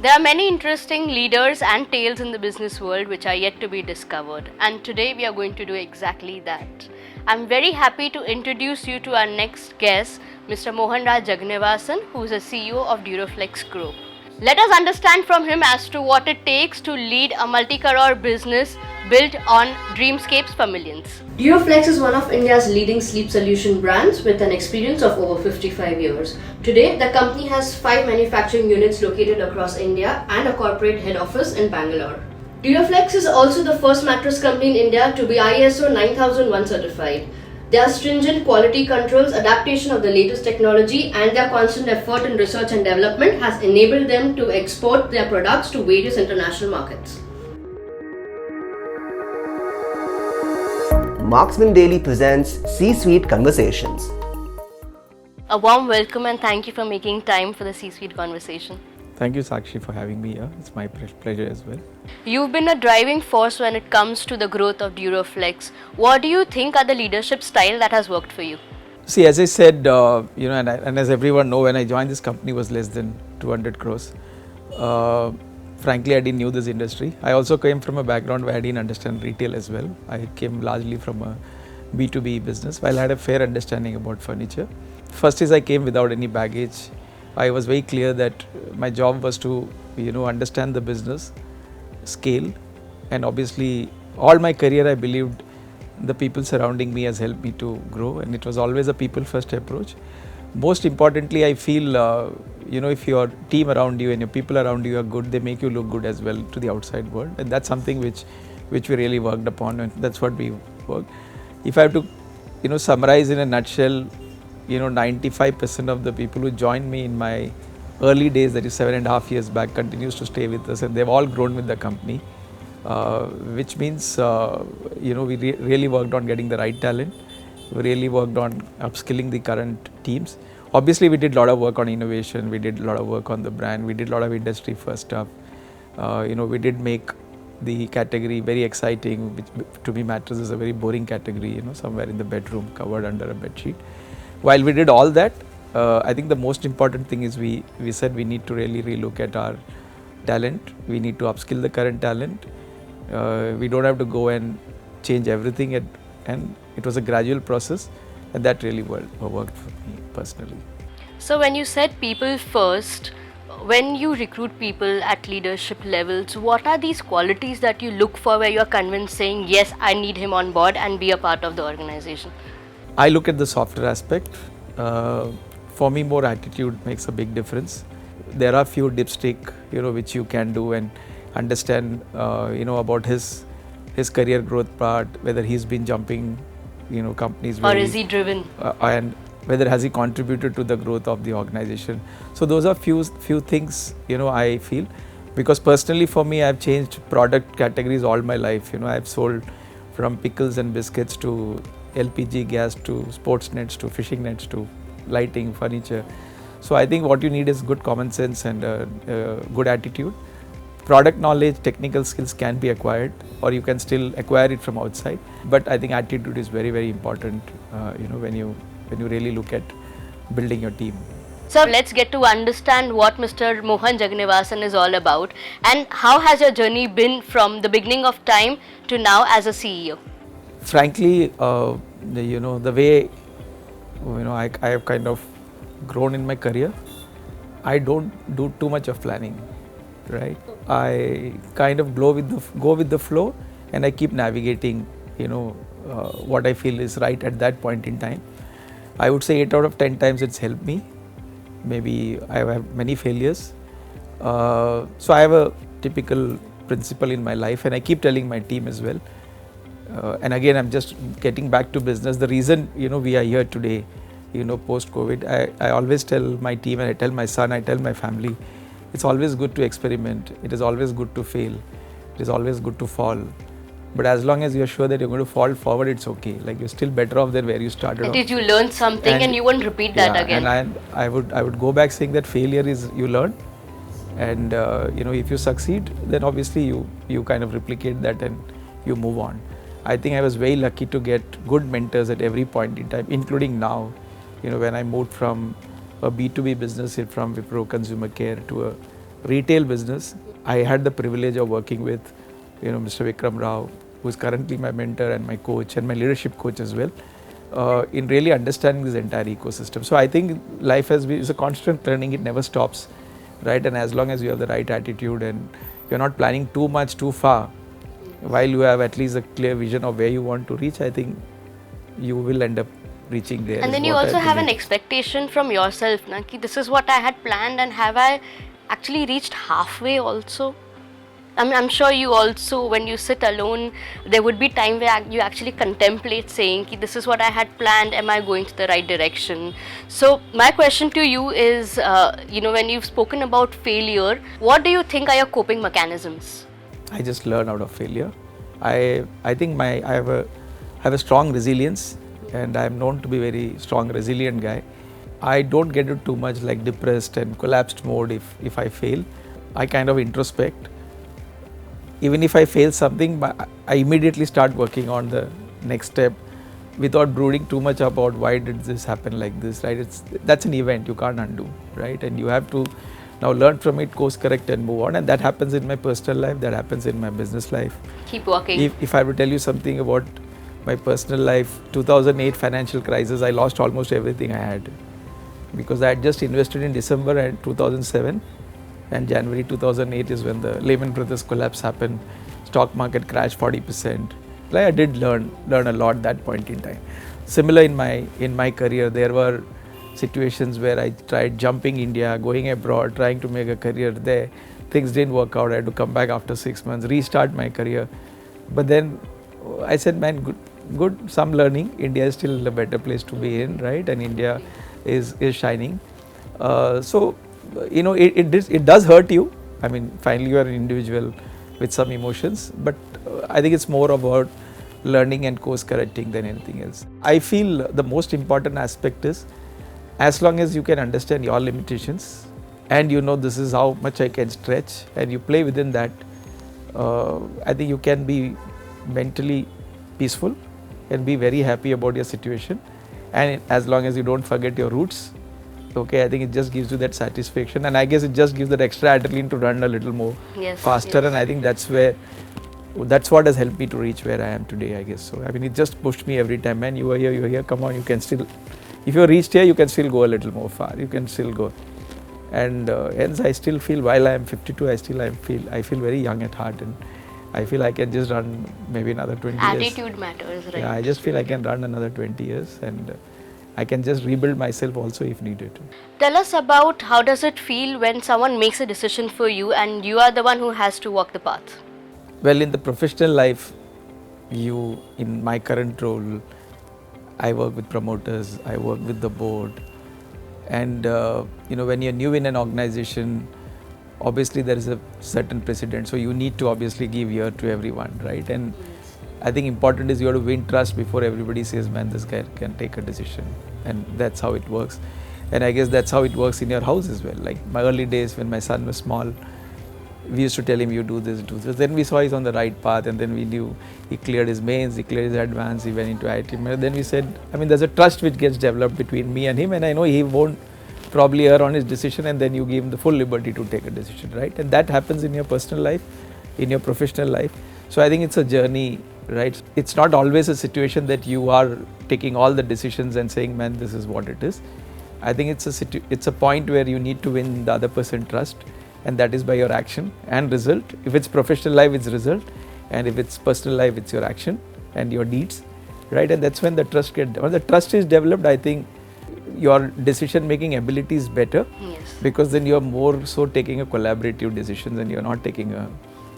There are many interesting leaders and tales in the business world which are yet to be discovered, and today we are going to do exactly that. I'm very happy to introduce you to our next guest, Mr. Mohanraj Jagannivasan, who is a CEO of Duroflex Group. Let us understand from him as to what it takes to lead a multi-crore business built on dreamscapes for millions. Duroflex is one of India's leading sleep solution brands with an experience of over 55 years. Today, the company has 5 manufacturing units located across India and a corporate head office in Bangalore. Duroflex is also the first mattress company in India to be ISO 9001 certified. Their stringent quality controls, adaptation of the latest technology, and their constant effort in research and development has enabled them to export their products to various international markets. Marksman Daily presents C-Suite Conversations. A warm welcome and thank you for making time for the C-Suite conversation. Thank you, Sakshi, for having me here. It's my pleasure as well. You've been a driving force when it comes to the growth of Duroflex. What do you think are the leadership style that has worked for you? See, as I said, and as everyone know, when I joined this company was less than 200 crores. Frankly, I didn't know this industry. I also came from a background where I didn't understand retail as well. I came largely from a B2B business, while I had a fair understanding about furniture. First is I came without any baggage. I was very clear that my job was to, understand the business, scale, and obviously all my career I believed the people surrounding me has helped me to grow, and it was always a people first approach. Most importantly, I feel, if your team around you and your people around you are good, they make you look good as well to the outside world, and that's something which we really worked upon, and that's what we worked. If I have to, summarize in a nutshell, 95% of the people who joined me in my early days, that is 7.5 years back, continues to stay with us, and they've all grown with the company, which means, we really worked on getting the right talent. We really worked on upskilling the current teams. Obviously, we did a lot of work on innovation. We did a lot of work on the brand. We did a lot of industry first stuff. We did make the category very exciting, which to me mattress is a very boring category, somewhere in the bedroom covered under a bedsheet. While we did all that, I think the most important thing is we said we need to really relook at our talent. We need to upskill the current talent. We don't have to go and change everything, and it was a gradual process, and that really worked for me personally. So when you said people first, when you recruit people at leadership levels, what are these qualities that you look for where you're convinced saying, yes, I need him on board and be a part of the organization? I look at the softer aspect. For me, more attitude makes a big difference. There are few dipstick, which you can do and understand, about his career growth part, whether he's been jumping, companies. Or is he driven? And whether has he contributed to the growth of the organization. So those are few things, I feel. Because personally for me, I've changed product categories all my life. I've sold from pickles and biscuits to LPG gas to sports nets to fishing nets to lighting, furniture. So I think what you need is good common sense and good attitude. Product knowledge, technical skills can be acquired, or you can still acquire it from outside. But I think attitude is very, very important, when you really look at building your team. So let's get to understand what Mr. Mohan Jagannivasan is all about, and how has your journey been from the beginning of time to now as a CEO? Frankly, the way I have kind of grown in my career, I don't do too much of planning, right? I kind of go with the flow, and I keep navigating, what I feel is right at that point in time. I would say 8 out of 10 times it's helped me. Maybe I have many failures. So I have a typical principle in my life, and I keep telling my team as well. And again, I'm just getting back to business. The reason, we are here today, post-COVID, I always tell my team, and I tell my son, I tell my family, it's always good to experiment. It is always good to fail. It is always good to fall. But as long as you're sure that you're going to fall forward, it's okay. Like, you're still better off than where you started. At least you learned something, and you won't repeat that again. And I would go back saying that failure is you learn, and if you succeed, then obviously you kind of replicate that and you move on. I think I was very lucky to get good mentors at every point in time, including now, when I moved from a B2B business from Wipro Consumer Care to a retail business. I had the privilege of working with, Mr. Vikram Rao, who is currently my mentor and my coach and my leadership coach as well, in really understanding this entire ecosystem. So I think life is a constant learning; it never stops, right? And as long as you have the right attitude and you're not planning too much too far, while you have at least a clear vision of where you want to reach, I think you will end up reaching there. And then you also have an expectation from yourself, na, ki this is what I had planned, and have I actually reached halfway also? I'm sure you also, when you sit alone, there would be time where you actually contemplate saying, ki this is what I had planned, am I going to the right direction? So my question to you is, when you've spoken about failure, what do you think are your coping mechanisms? I just learn out of failure. I think I have a strong resilience, and I am known to be very strong, resilient guy. I don't get into too much like depressed and collapsed mode if I fail. I kind of introspect. Even if I fail something, I immediately start working on the next step without brooding too much about why did this happen like this, right? That's an event you can't undo, right? And you have to now learn from it, course correct and move on. And that happens in my personal life, that happens in my business life. Keep working. If I were to tell you something about my personal life, 2008 financial crisis, I lost almost everything I had because I had just invested in December and 2007, and January 2008 is when the Lehman Brothers collapse happened. Stock market crashed 40%. I did learn a lot that point in time. Similar in my career, there were situations where I tried jumping India, going abroad, trying to make a career there. Things didn't work out. I had to come back after 6 months, restart my career. But then I said, man, good, some learning. India is still a better place to be in, right? And India is shining. So, it does hurt you. I mean, finally you are an individual with some emotions, but I think it's more about learning and course correcting than anything else. I feel the most important aspect is, as long as you can understand your limitations and this is how much I can stretch and you play within that, I think you can be mentally peaceful and be very happy about your situation. And as long as you don't forget your roots, okay, I think it just gives you that satisfaction, and I guess it just gives that extra adrenaline to run a little more faster. Yes. And I think that's what has helped me to reach where I am today, I guess. So I mean, it just pushed me every time, man, you're here, come on, you can still, if you reached here, you can still go a little more far, you can still go. And hence I still feel, while I am 52, I feel very young at heart, and I feel I can just run maybe another 20 years. Attitude matters, right? Yeah, I just feel I can run another 20 years, and I can just rebuild myself also if needed. Tell us about how does it feel when someone makes a decision for you and you are the one who has to walk the path? Well, in the professional life, in my current role, I work with promoters, I work with the board, and when you're new in an organization, obviously there is a certain precedent, so you need to obviously give ear to everyone, right? And I think important is you have to win trust before everybody says, man, this guy can take a decision, and that's how it works. And I guess that's how it works in your house as well. Like my early days when my son was small, we used to tell him, you do this, do this. Then we saw he's on the right path, and then we knew he cleared his mains, he cleared his advance, he went into IIT. Then we said, I mean, there's a trust which gets developed between me and him, and I know he won't probably err on his decision, and then you give him the full liberty to take a decision, right? And that happens in your personal life, in your professional life. So I think it's a journey, right? It's not always a situation that you are taking all the decisions and saying, man, this is what it is. I think it's a point where you need to win the other person's trust, and that is by your action and result. If it's professional life, it's result, and if it's personal life, it's your action and your deeds, right? And that's when the trust when the trust is developed, I think your decision making ability is better. Yes. Because then you're more so taking a collaborative decisions and you're not taking a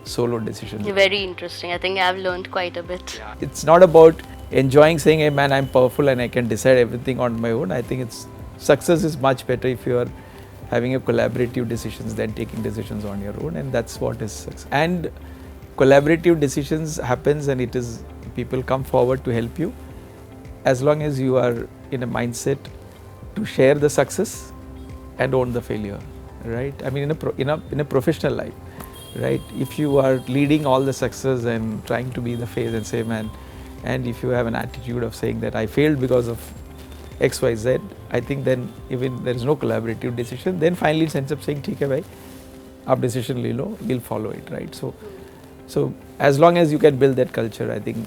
solo decision. Very interesting. I think I've learned quite a bit. Yeah. It's not about enjoying saying, hey man, I'm powerful and I can decide everything on my own. I think success is much better if you're having a collaborative decisions than taking decisions on your own, and that's what is success. And collaborative decisions happens, and it is people come forward to help you, as long as you are in a mindset to share the success and own the failure, right? I mean, in a professional life, right? If you are leading all the success and trying to be the face and say, man, and if you have an attitude of saying that I failed because of X, Y, Z, I think then even there is no collaborative decision, then finally it ends up saying, theek hai bhai, आप decision ले लो, we'll follow it, right? So as long as you can build that culture, I think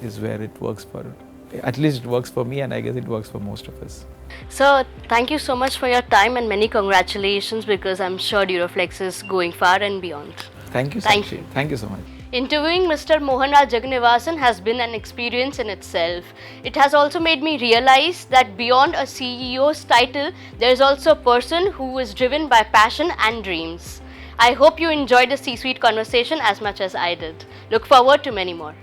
is where it works for, at least it works for me, and I guess it works for most of us. So, thank you so much for your time and many congratulations, because I'm sure Duroflex is going far and beyond. Thank you, Thank Sakshi. you. Thank you so much. Interviewing Mr. Mohanraj Jagannivasan has been an experience in itself. It has also made me realize that beyond a CEO's title, there is also a person who is driven by passion and dreams. I hope you enjoyed the C-suite conversation as much as I did. Look forward to many more.